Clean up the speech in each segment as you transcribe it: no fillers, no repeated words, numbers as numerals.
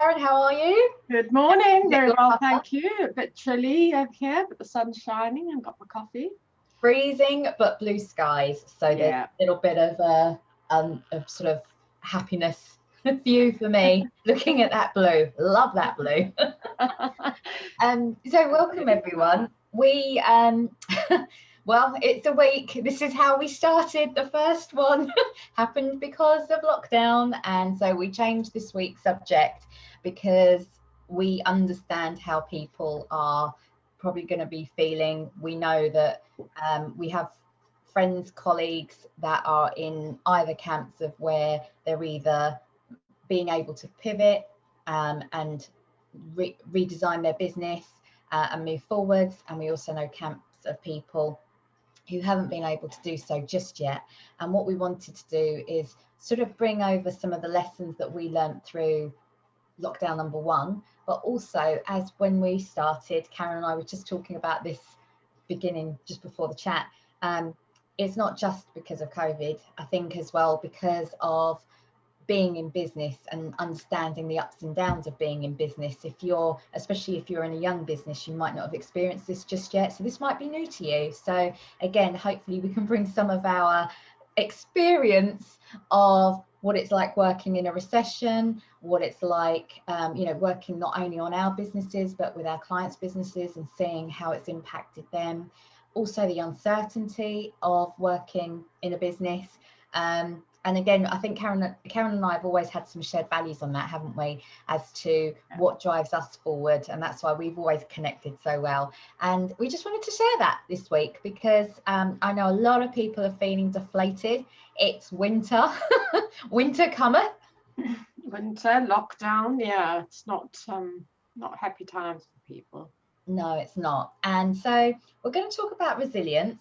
Karen, how are you? Good morning. Very well, thank you. A bit chilly over here, but the sun's shining and got my coffee. Freezing, but blue skies. So there's a little bit of a sort of happiness view for me looking at that blue. Love that blue. So welcome everyone. We well, it's a week. This is how we started. The first one happened because of lockdown, and so we changed this week's subject because we understand how people are probably going to be feeling. We know that we have friends, colleagues that are in either camps of where they're either being able to pivot and redesign their business and move forwards, and we also know camps of people who haven't been able to do so just yet. And what we wanted to do is sort of bring over some of the lessons that we learned through lockdown number one, but also as when we started, Karen and I were just talking about this beginning just before the chat. It's not just because of COVID, I think as well because of being in business and understanding the ups and downs of being in business. Especially if you're in a young business, you might not have experienced this just yet, so this might be new to you. So again, hopefully we can bring some of our experience of what it's like working in a recession, what it's like working not only on our businesses but with our clients' businesses and seeing how it's impacted them. Also the uncertainty of working in a business. And again, I think Karen and I have always had some shared values on that, haven't we, as to what drives us forward. And that's why we've always connected so well. And we just wanted to share that this week because I know a lot of people are feeling deflated. It's winter, winter cometh. Winter, lockdown, yeah, it's not happy times for people. No, it's not. And so we're going to talk about resilience.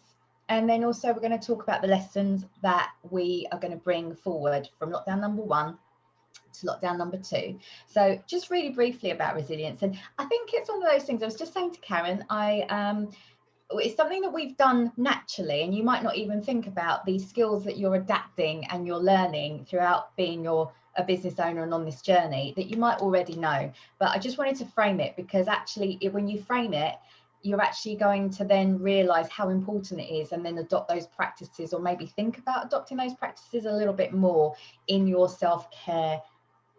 And then also we're going to talk about the lessons that we are going to bring forward from lockdown number one to lockdown number two. So just really briefly about resilience. And I think it's one of those things I was just saying to Karen, it's something that we've done naturally, and you might not even think about these skills that you're adapting and you're learning throughout being a business owner and on this journey that you might already know. But I just wanted to frame it because actually when you frame it, you're actually going to then realize how important it is and then adopt those practices, or maybe think about adopting those practices a little bit more in your self-care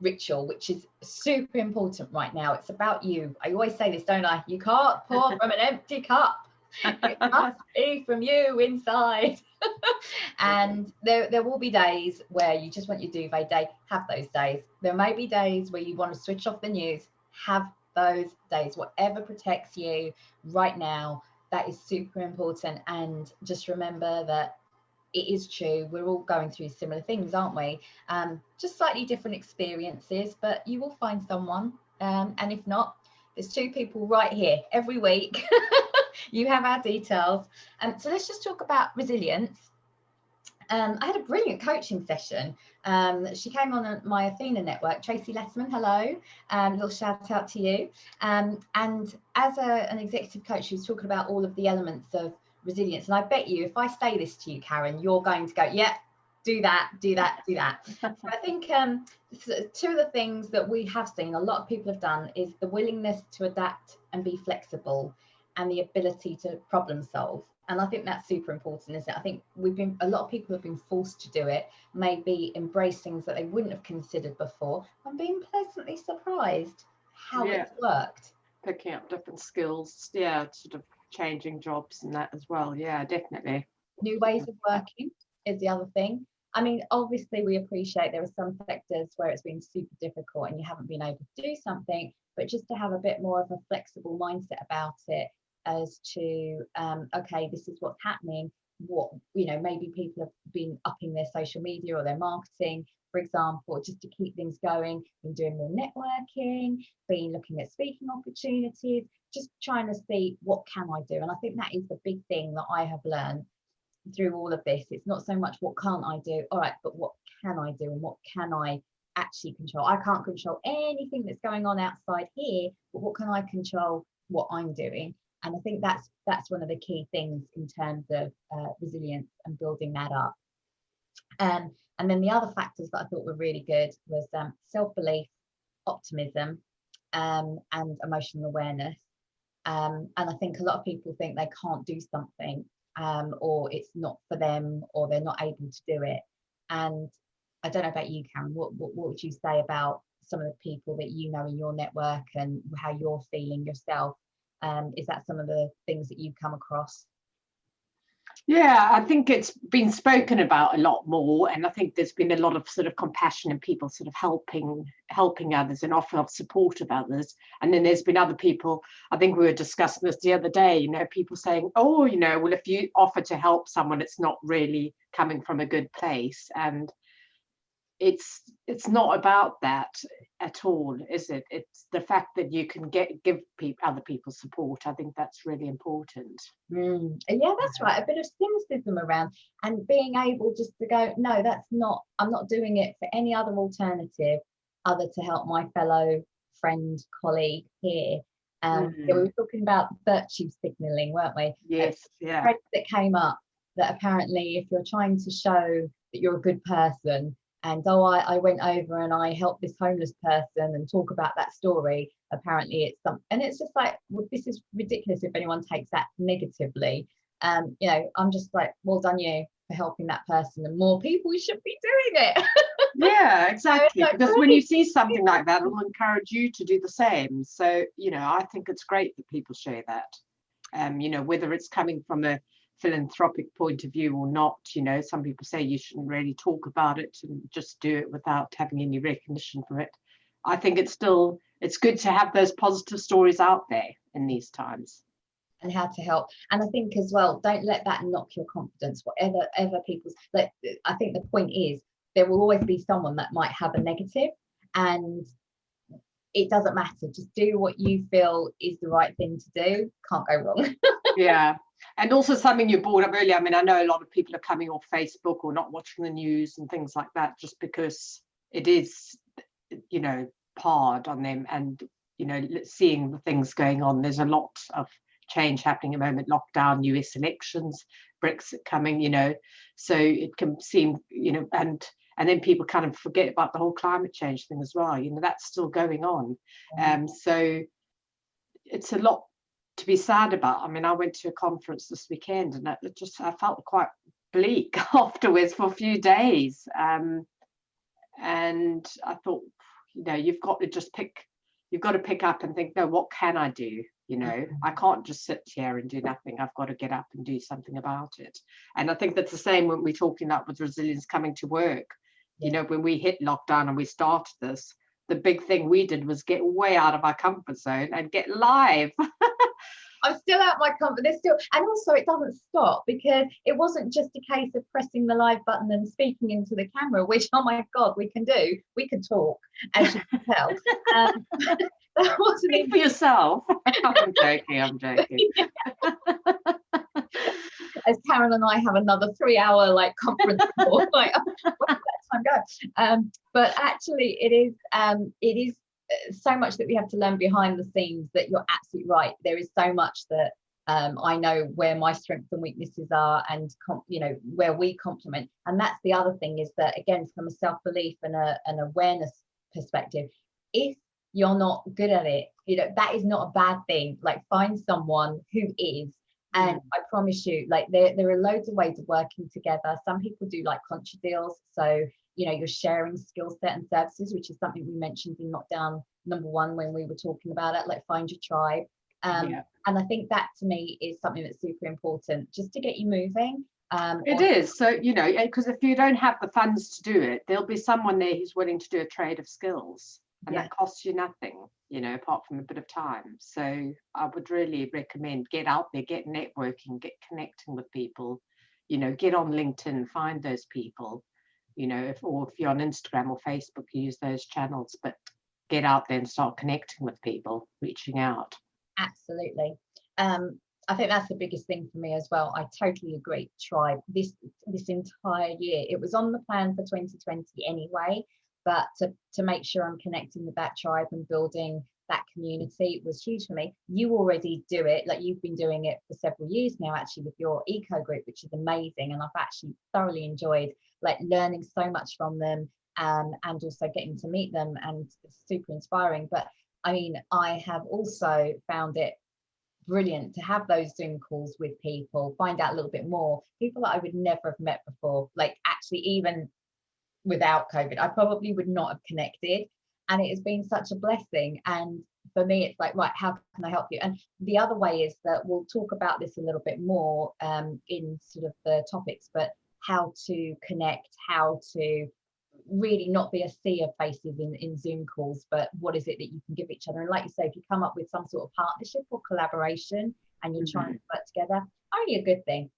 ritual, which is super important right now. It's about you. I always say this, don't I? You can't pour from an empty cup. It must be from you inside. And there will be days where you just want your duvet day. Have those days. There may be days where you want to switch off the news. Have those days. Whatever protects you right now, that is super important. And just remember that it is true, we're all going through similar things, aren't we? Just slightly different experiences, but you will find someone, and if not, there's two people right here every week. You have our details. So let's just talk about resilience. I had a brilliant coaching session. She came on my Athena network, Tracy Lessman, hello, little shout out to you. And as an executive coach, she was talking about all of the elements of resilience. And I bet you, if I say this to you, Karen, you're going to go, yeah, do that, do that, do that. So I think two of the things that we have seen, a lot of people have done, is the willingness to adapt and be flexible and the ability to problem solve. And I think that's super important, isn't it? I think a lot of people have been forced to do it, maybe embrace things that they wouldn't have considered before, and being pleasantly surprised how it's worked. Picking up different skills, sort of changing jobs and that as well. Yeah, definitely. New ways of working is the other thing. I mean, obviously we appreciate there are some sectors where it's been super difficult and you haven't been able to do something, but just to have a bit more of a flexible mindset about it as to, okay, this is what's happening. Maybe people have been upping their social media or their marketing, for example, just to keep things going, been doing more networking, been looking at speaking opportunities, just trying to see what can I do. And I think that is the big thing that I have learned through all of this. It's not so much what can't I do, all right, but what can I do and what can I actually control? I can't control anything that's going on outside here, but what can I control? What I'm doing. And I think that's one of the key things in terms of resilience and building that up. And then the other factors that I thought were really good was self-belief optimism, and emotional awareness. And I think a lot of people think they can't do something, or it's not for them, or they're not able to do it. And I don't know about you, Karen, what would you say about some of the people that you know in your network and how you're feeling yourself? Is that some of the things that you come across? Yeah, I think it's been spoken about a lot more, and I think there's been a lot of sort of compassion and people sort of helping others and offer of support of others. And then there's been other people, I think we were discussing this the other day, you know, people saying, oh, you know, well, if you offer to help someone, it's not really coming from a good place. And it's not about that at all, is it? It's the fact that you can give other people support. I think that's really important. Yeah, that's right. A bit of cynicism around, and being able just to go, no, that's not, I'm not doing it for any other alternative other to help my fellow friend, colleague here. Yeah, we were talking about virtue signaling, weren't we? Yes, yeah. That came up, that apparently if you're trying to show that you're a good person, and I went over and I helped this homeless person and talk about that story, apparently it's something, and it's just like, well, this is ridiculous if anyone takes that negatively. You know, I'm just like, well done you for helping that person, and more people should be doing it. Yeah, exactly. Like, because when you see something like that, it'll encourage you to do the same. So, you know, I think it's great that people share that. You know, whether it's coming from a philanthropic point of view or not, you know, some people say you shouldn't really talk about it and just do it without having any recognition for it. I think it's good to have those positive stories out there in these times. And how to help. And I think as well, don't let that knock your confidence, whatever people's, like, I think the point is there will always be someone that might have a negative, and it doesn't matter, just do what you feel is the right thing to do, can't go wrong. Yeah. And also something you brought up earlier, I mean, I know a lot of people are coming off Facebook or not watching the news and things like that, just because it is, you know, hard on them. And, you know, seeing the things going on, there's a lot of change happening at the moment, lockdown, US elections, Brexit coming, you know, so it can seem, you know, and then people kind of forget about the whole climate change thing as well, you know, that's still going on. So it's a lot to be sad about. I mean, I went to a conference this weekend and I felt quite bleak afterwards for a few days. And I thought, you know, you've got to pick up and think, no, what can I do? You know, I can't just sit here and do nothing. I've got to get up and do something about it. And I think that's the same when we're talking about with resilience coming to work. You know, when we hit lockdown and we started this, the big thing we did was get way out of our comfort zone and get live. I'm still out my comfort. There's still, and also it doesn't stop, because it wasn't just a case of pressing the live button and speaking into the camera, which, oh my God, we can do. We can talk, as you can tell. That wasn't Speak for yourself. I'm joking. As Karen and I have another 3-hour like conference call, like, where did that time go? But actually, it is so much that we have to learn behind the scenes, that you're absolutely right. There is so much that I know where my strengths and weaknesses are, and you know, where we complement. And that's the other thing, is that again, from a self-belief and an awareness perspective, if you're not good at it, you know, that is not a bad thing. Like, find someone who is. And I promise you, like, there are loads of ways of working together. Some people do like contra deals, so you know, you're sharing skill set and services, which is something we mentioned in lockdown number 1 when we were talking about it, like find your tribe. And I think that to me is something that's super important, just to get you moving. It is. So, you know, because if you don't have the funds to do it, there'll be someone there who's willing to do a trade of skills, and that costs you nothing, you know, apart from a bit of time. So I would really recommend get out there, get networking, get connecting with people, you know, get on LinkedIn, find those people, you know, if you're on Instagram or Facebook, use those channels, but get out there and start connecting with people, reaching out. Absolutely. I think that's the biggest thing for me as well. I totally agree. Tribe, this entire year, it was on the plan for 2020 anyway, but to make sure I'm connecting with that tribe and building that community was huge for me. You already do it, like you've been doing it for several years now, actually, with your eco group, which is amazing, and I've actually thoroughly enjoyed like learning so much from them, and also getting to meet them, and it's super inspiring. But I mean, I have also found it brilliant to have those Zoom calls with people, find out a little bit more, people that I would never have met before, like actually even without COVID, I probably would not have connected. And it has been such a blessing. And for me, it's like, right, how can I help you? And the other way is that we'll talk about this a little bit more in sort of the topics, but how to connect, how to really not be a sea of faces in Zoom calls, but what is it that you can give each other? And like you say, if you come up with some sort of partnership or collaboration and you're trying to work together, only a good thing.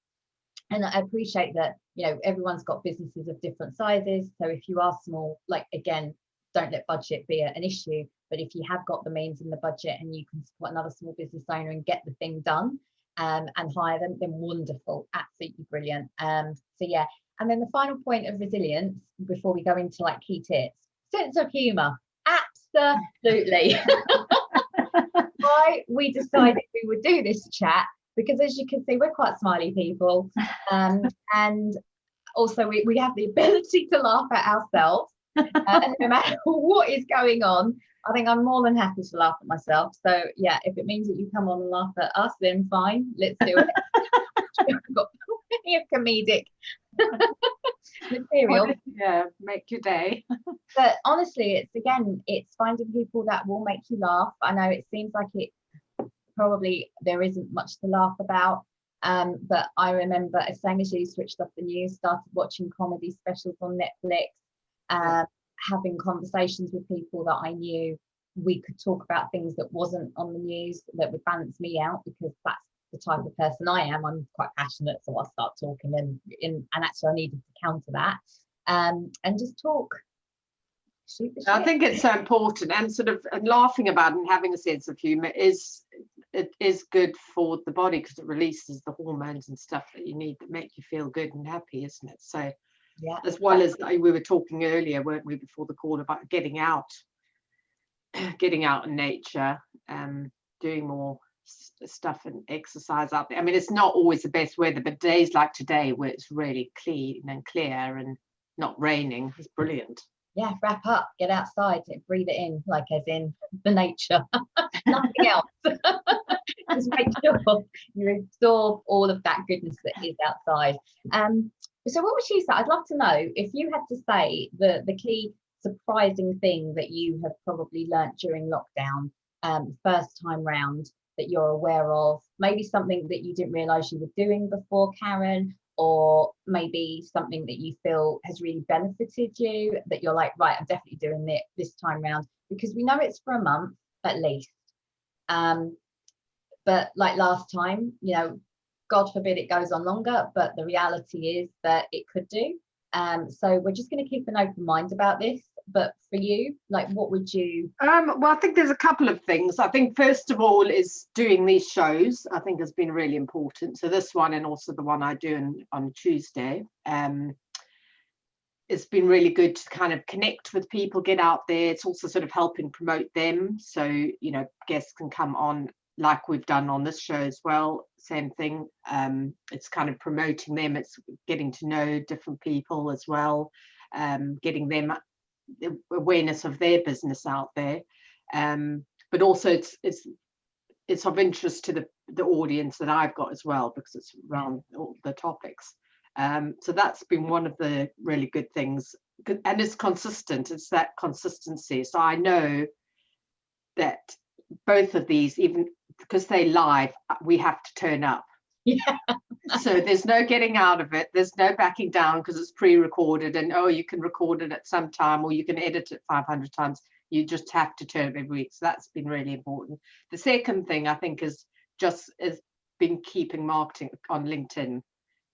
And I appreciate that, you know, everyone's got businesses of different sizes. So if you are small, like, again, don't let budget be an issue. But if you have got the means and the budget and you can support another small business owner and get the thing done and hire them, then wonderful, absolutely brilliant. So yeah. And then the final point of resilience, before we go into like key tips, sense of humour. Absolutely. Why we decided we would do this chat, because as you can see, we're quite smiley people, and also we have the ability to laugh at ourselves, and no matter what is going on, I think I'm more than happy to laugh at myself. So yeah, if it means that you come on and laugh at us, then fine, let's do it. We've got plenty of comedic material. Yeah, make your day. But honestly, it's finding people that will make you laugh. I know it seems like it probably there isn't much to laugh about, but I remember, as same as you, switched off the news, started watching comedy specials on Netflix, having conversations with people that I knew. We could talk about things that wasn't on the news that would balance me out, because that's the type of person I am. I'm quite passionate, so I'll start talking, and actually I needed to counter that, and just talk. I think it's so important, and sort of laughing about it and having a sense of humour is good for the body, because it releases the hormones and stuff that you need that make you feel good and happy, isn't it? So yeah, as well as we were talking earlier, weren't we, before the call, about getting out in nature, doing more stuff and exercise out there. I mean, it's not always the best weather, but days like today where it's really clean and clear and not raining is brilliant. Yeah, wrap up, get outside, breathe it in, like as in the nature, nothing else. Just make sure you absorb all of that goodness that is outside. So what would you say? I'd love to know, if you had to say the key surprising thing that you have probably learnt during lockdown, first time round, that you're aware of, maybe something that you didn't realise you were doing before, Karen, or maybe something that you feel has really benefited you, that you're like, right, I'm definitely doing it this time round, because we know it's for a month at least. But like last time, you know, God forbid it goes on longer, but the reality is that it could do. So we're just going to keep an open mind about this. But for you, like, what would you? Well, I think there's a couple of things. I think first of all is doing these shows, I think, has been really important. So this one, and also the one I do on Tuesday, it's been really good to kind of connect with people, get out there. It's also sort of helping promote them. So, you know, guests can come on like we've done on this show as well. Same thing. It's kind of promoting them. It's getting to know different people as well, getting them awareness of their business out there, but also it's of interest to the audience that I've got as well, because it's around all the topics. So that's been one of the really good things, and it's consistent. It's that consistency. So I know that both of these, even because they live, we have to turn up. Yeah. So there's no getting out of it. There's no backing down, because it's pre-recorded, and you can record it at some time, or you can edit it 500 times. You just have to turn up every week. So that's been really important. The second thing I think is been keeping marketing on LinkedIn.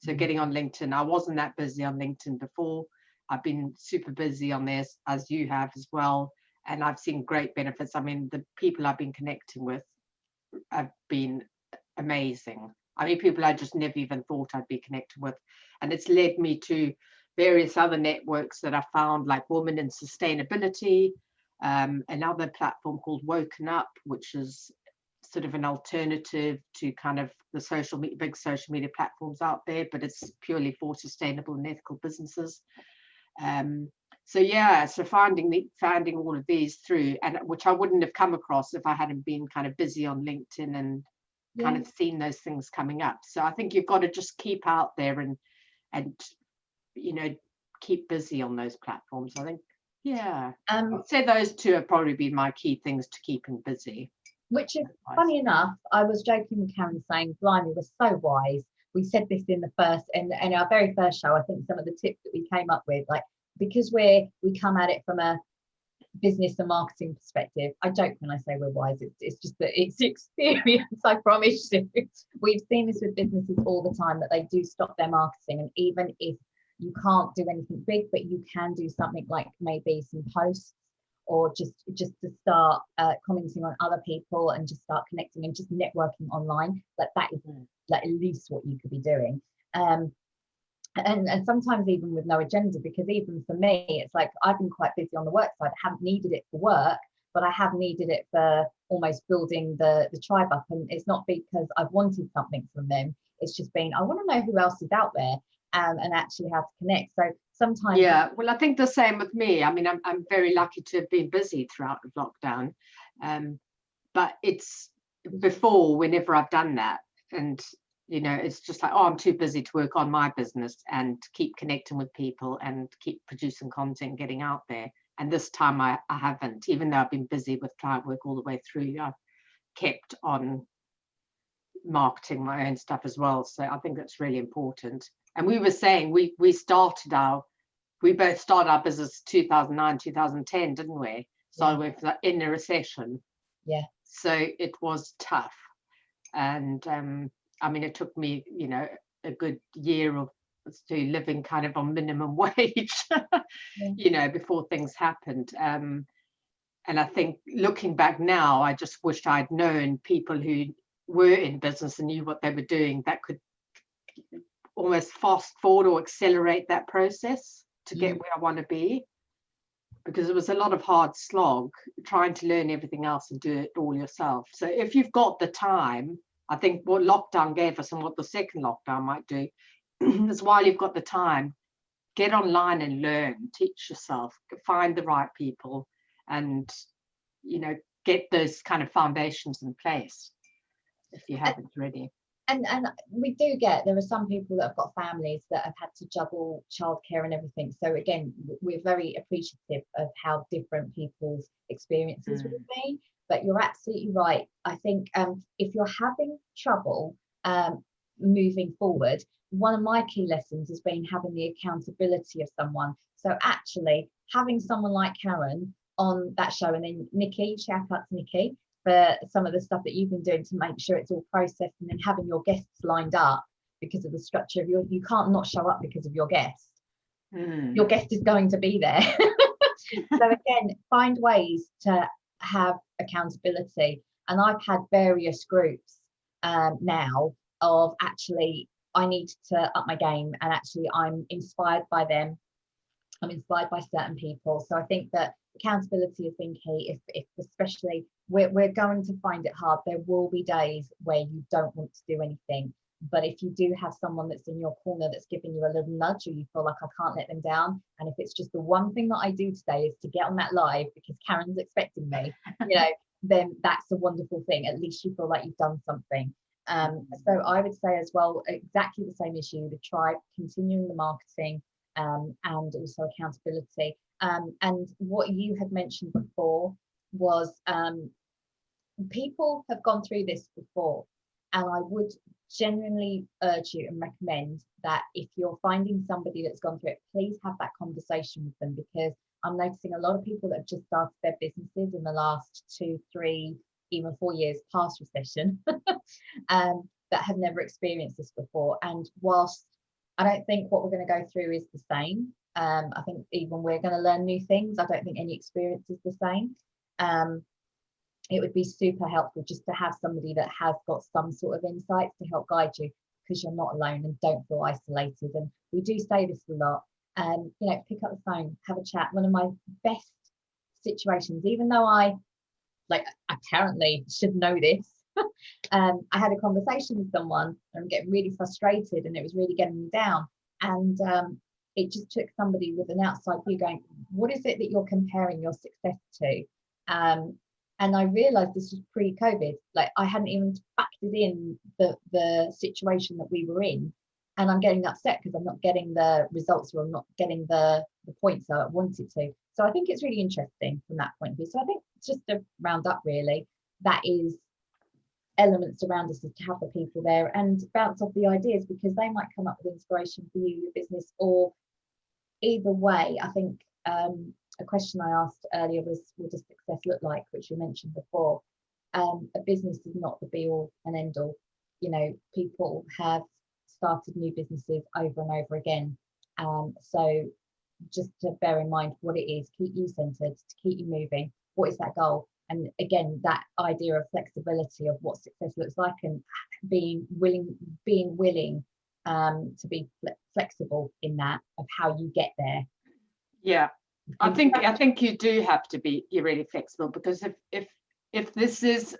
So getting on LinkedIn. I wasn't that busy on LinkedIn before. I've been super busy on this, as you have as well. And I've seen great benefits. I mean, the people I've been connecting with have been amazing. I mean, people I just never even thought I'd be connected with. And it's led me to various other networks that I found, like Women in Sustainability, another platform called Woken Up, which is sort of an alternative to kind of the big social media platforms out there, but it's purely for sustainable and ethical businesses. So yeah, so finding all of these through, and which I wouldn't have come across if I hadn't been kind of busy on LinkedIn and kind of seen those things coming up. So I think you've got to just keep out there and keep busy on those platforms. I think, yeah, I'd say those two have probably been my key things to keeping busy. Which is funny enough, I was joking with Karen saying, blimey, we're so wise. We said this in our very first show. I think some of the tips that we came up with, like, because we come at it from a business and marketing perspective. I joke when I say we're wise. It's just that it's experience, I promise you. We've seen this with businesses all the time, that they do stop their marketing, and even if you can't do anything big, but you can do something like maybe some posts, or just to start commenting on other people and just start connecting and just networking online. Like, that is like at least what you could be doing. And sometimes even with no agenda, because even for me, it's like I've been quite busy on the work side. I haven't needed it for work, but I have needed it for almost building the tribe up. And it's not because I've wanted something from them. It's just been, I want to know who else is out there, and actually how to connect. So sometimes, yeah, well, I think the same with me. I mean, I'm very lucky to have been busy throughout the lockdown, but it's before, whenever I've done that, and it's just like, oh, I'm too busy to work on my business and keep connecting with people and keep producing content, getting out there. And this time I haven't, even though I've been busy with client work all the way through. I've kept on marketing my own stuff as well. So I think that's really important. And we were saying we both started our business 2009, 2010, didn't we? So we're in a recession. Yeah. So it was tough. And I mean, it took me, a good year of living kind of on minimum wage, before things happened. And I think looking back now, I just wish I'd known people who were in business and knew what they were doing, that could almost fast forward or accelerate that process to get where I want to be. Because it was a lot of hard slog trying to learn everything else and do it all yourself. So if you've got the time, I think what lockdown gave us and what the second lockdown might do is, while you've got the time, get online and learn, teach yourself, find the right people, and get those kind of foundations in place if you haven't already. And we do there are some people that have got families that have had to juggle childcare and everything. So again, we're very appreciative of how different people's experiences will be. But you're absolutely right. I think if you're having trouble moving forward, one of my key lessons has been having the accountability of someone. So actually having someone like Karen on that show, and then Nikki, shout out to Nikki for some of the stuff that you've been doing to make sure it's all processed, and then having your guests lined up because of the structure of you can't not show up because of your guest. Your guest is going to be there. So again, find ways to have accountability. And I've had various groups now of, actually, I need to up my game, and actually I'm inspired by them. I'm inspired by certain people. So I think that accountability has been key. If especially we're going to find it hard. There will be days where you don't want to do anything, but if you do have someone that's in your corner that's giving you a little nudge, or you feel like, I can't let them down, and if it's just the one thing that I do today is to get on that live because Karen's expecting me, then that's a wonderful thing. At least you feel like you've done something. So I would say as well, exactly the same issue, the tribe, continuing the marketing, and also accountability. And what you had mentioned before was people have gone through this before, and I would genuinely urge you and recommend that if you're finding somebody that's gone through it, please have that conversation with them, because I'm noticing a lot of people that have just started their businesses in the last 2, 3, even 4 years past recession that have never experienced this before. And whilst I don't think what we're going to go through is the same, I think even we're going to learn new things. I don't think any experience is the same. It would be super helpful just to have somebody that has got some sort of insights to help guide you, because you're not alone, and don't feel isolated. And we do say this a lot. Pick up the phone, have a chat. One of my best situations, even though I apparently should know this, I had a conversation with someone and I'm getting really frustrated, and it was really getting me down. And it just took somebody with an outside view going, what is it that you're comparing your success to? And I realized this was pre-COVID. Like, I hadn't even factored in the situation that we were in, and I'm getting upset because I'm not getting the results, or I'm not getting the points that I wanted to. So I think it's really interesting from that point of view. So I think just to round up, really, that is elements around us, is to have the people there and bounce off the ideas, because they might come up with inspiration for you, your business, or either way. I think a question I asked earlier was, what does success look like, which you mentioned before. A business is not the be all and end all. You know, people have started new businesses over and over again. So just to bear in mind what it is, keep you centered, to keep you moving. What is that goal? And again, that idea of flexibility of what success looks like, and being willing to be flexible in that, of how you get there. Yeah, I think you do have to be really flexible, because if this is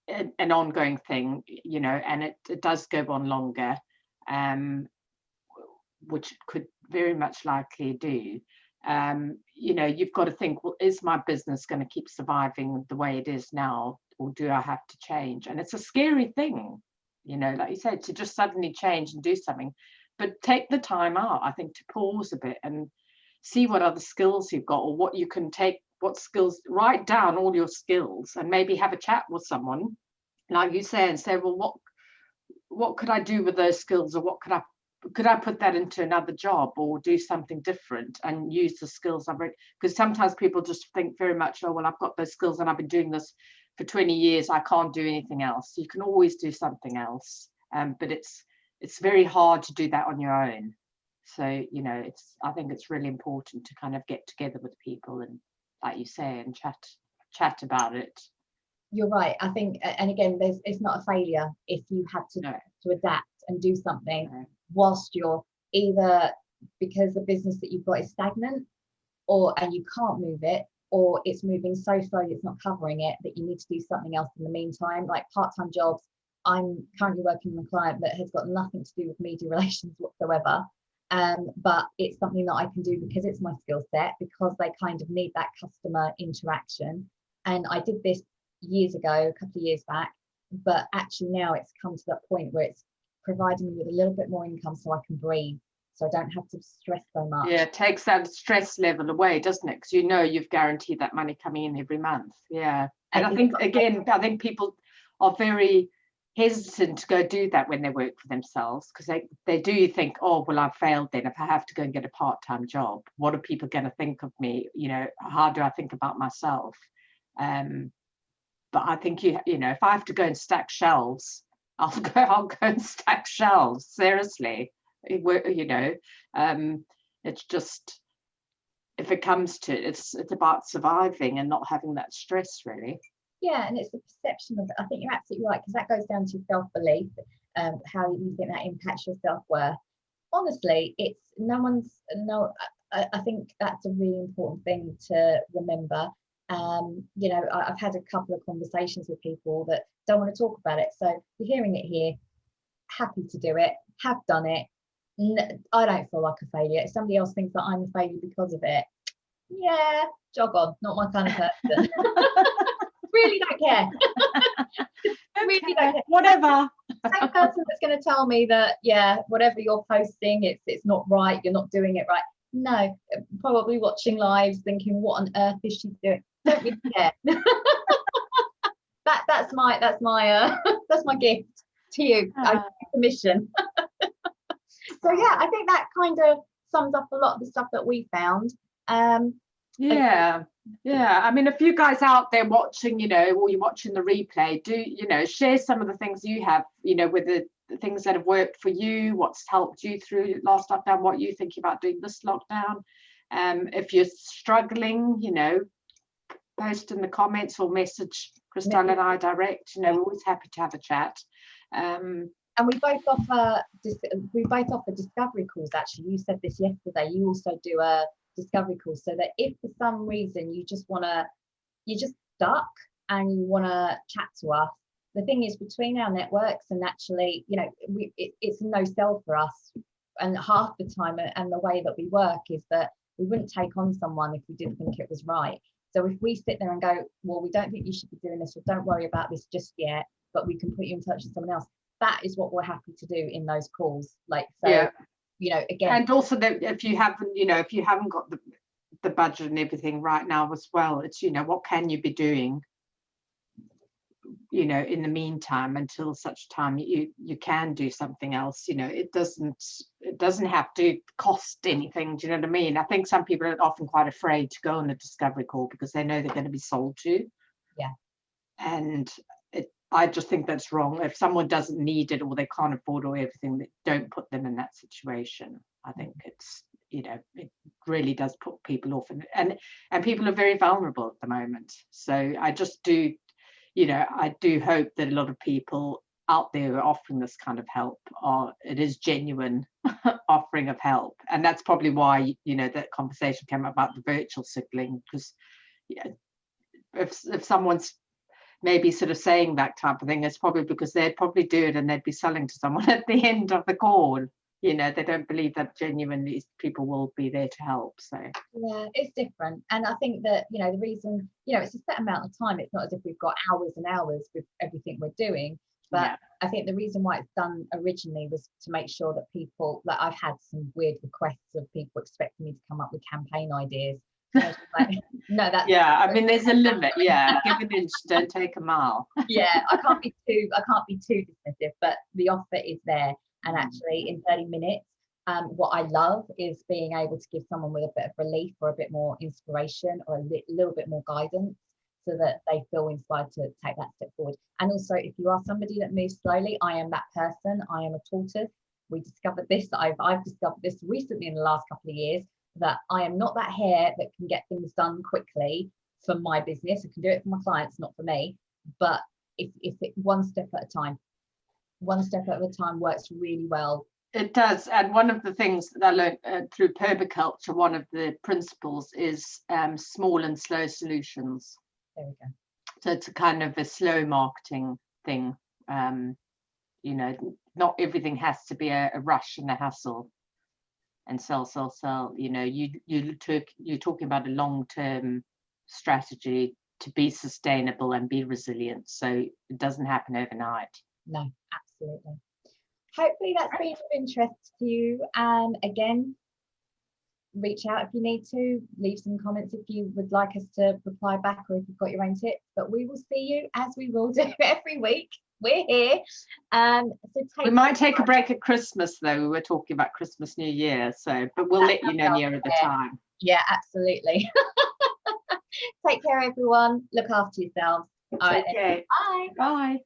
an ongoing thing, you know, and it does go on longer, which could very much likely do, you know, you've got to think, well, is my business going to keep surviving the way it is now, or do I have to change? And it's a scary thing, you know, like you said, to just suddenly change and do something. But take the time out, I think, to pause a bit and see what other skills you've got, or what you can take, what skills, write down all your skills, and maybe have a chat with someone, like you say, and say, well, what could I do with those skills, or what could I put that into another job, or do something different and use the skills I've read? Because sometimes people just think very much, oh, well, I've got those skills and I've been doing this for 20 years, I can't do anything else. You can always do something else, but it's very hard to do that on your own. So, you know, I think it's really important to kind of get together with people and, like you say, and chat about it. You're right. I think, and again, it's not a failure if you had to adapt and do something whilst you're either, because the business that you've got is stagnant, and you can't move it, or it's moving so slowly it's not covering it, that you need to do something else in the meantime, like part-time jobs. I'm currently working with a client that has got nothing to do with media relations whatsoever, but it's something that I can do because it's my skill set, because they kind of need that customer interaction. And I did this years ago, a couple of years back, but actually now it's come to that point where it's providing me with a little bit more income so I can breathe, so I don't have to stress so much. Yeah, it takes that stress level away, doesn't it? Because you know you've guaranteed that money coming in every month. Yeah. And I think, again, people are very hesitant to go do that when they work for themselves, because they do think, oh, well, I've failed then if I have to go and get a part-time job. What are people going to think of me? You know, how do I think about myself? But I think, you know, if I have to go and stack shelves, I'll go and stack shelves, seriously. You know, it's just, if it comes to it, it's about surviving and not having that stress, really. Yeah, and it's the perception of it. I think you're absolutely right, because that goes down to self-belief, how you think that impacts your self-worth. Honestly, I think that's a really important thing to remember. You know, I've had a couple of conversations with people that don't want to talk about it. So you're hearing it here, happy to do it, have done it. I don't feel like a failure. If somebody else thinks that I'm a failure because of it, yeah, jog on, not my kind of person. Really don't care. Really don't care. Whatever. Same person that's going to tell me that, yeah, whatever you're posting, it's not right, you're not doing it right. No, probably watching lives thinking, what on earth is she doing? Don't really care. That's my that's my gift to you. I give you permission. So yeah, I think that kind of sums up a lot of the stuff that we found. Yeah, I mean, if you guys out there watching, you know, or you're watching the replay, do, you know, share some of the things you have, you know, with the things that have worked for you, what's helped you through last lockdown, what you think about doing this lockdown. If you're struggling, you know, post in the comments or message Christelle and I direct. You know, we're always happy to have a chat. And we both offer discovery calls. Actually, you said this yesterday. You also do a discovery call, so that if for some reason you're just stuck and you want to chat to us, the thing is, between our networks, and actually, you know, it's no sell for us. and half the time, and the way that we work is that we wouldn't take on someone if we didn't think it was right. So if we sit there and go, well, we don't think you should be doing this, or don't worry about this just yet, but we can put you in touch with someone else, that is what we're happy to do in those calls. Like, so, Yeah. you know, again, And also that if you haven't got the budget and everything right now as well, it's, you know, what can you be doing, you know, in the meantime, until such time you can do something else. You know, it doesn't have to cost anything. Do you know what I mean? I think some people are often quite afraid to go on a discovery call because they know they're going to be sold to. Yeah. And I just think that's wrong. If someone doesn't need it, or they can't afford or everything, don't put them in that situation. I think it's, you know, it really does put people off, and people are very vulnerable at the moment. So I just do, you know, I do hope that a lot of people out there who are offering this kind of help it is genuine offering of help. And that's probably why, you know, that conversation came up about the virtual sibling, because, yeah, if someone's maybe sort of saying that type of thing, it's probably because they'd probably do it and they'd be selling to someone at the end of the call. You know, they don't believe that genuinely people will be there to help. So yeah, it's different. And I think that, you know, the reason, you know, it's a set amount of time. It's not as if we've got hours and hours with everything we're doing. But yeah. I think the reason why it's done originally was to make sure that people, like, I've had some weird requests of people expecting me to come up with campaign ideas. Like, no, that's, yeah, I mean, there's a limit. Yeah, give an inch, don't take a mile. yeah, I can't be too dismissive, but the offer is there. And actually, in 30 minutes, what I love is being able to give someone with a bit of relief, or a bit more inspiration, or a little bit more guidance, so that they feel inspired to take that step forward. And also, if you are somebody that moves slowly, I am that person. I am a tortoise. We discovered this. I've discovered this recently in the last couple of years, that I am not that hare that can get things done quickly for my business. I can do it for my clients, not for me. But if it one step at a time works really well. It does. And one of the things that I learned through permaculture, one of the principles is small and slow solutions. There we go. So it's a kind of a slow marketing thing. You know, not everything has to be a rush and a hustle and sell. You know, you're talking about a long-term strategy to be sustainable and be resilient. So it doesn't happen overnight. No, absolutely. Hopefully that's been of interest to you. And again, reach out if you need to, leave some comments if you would like us to reply back, or if you've got your own tips. But we will see you, as we will do every week. We're here. So we might take a break at Christmas, though. We were talking about Christmas, New Year. So, but we'll let you know nearer the time. Yeah, absolutely. Take care, everyone. Look after yourselves. All right. Okay. Bye. Bye.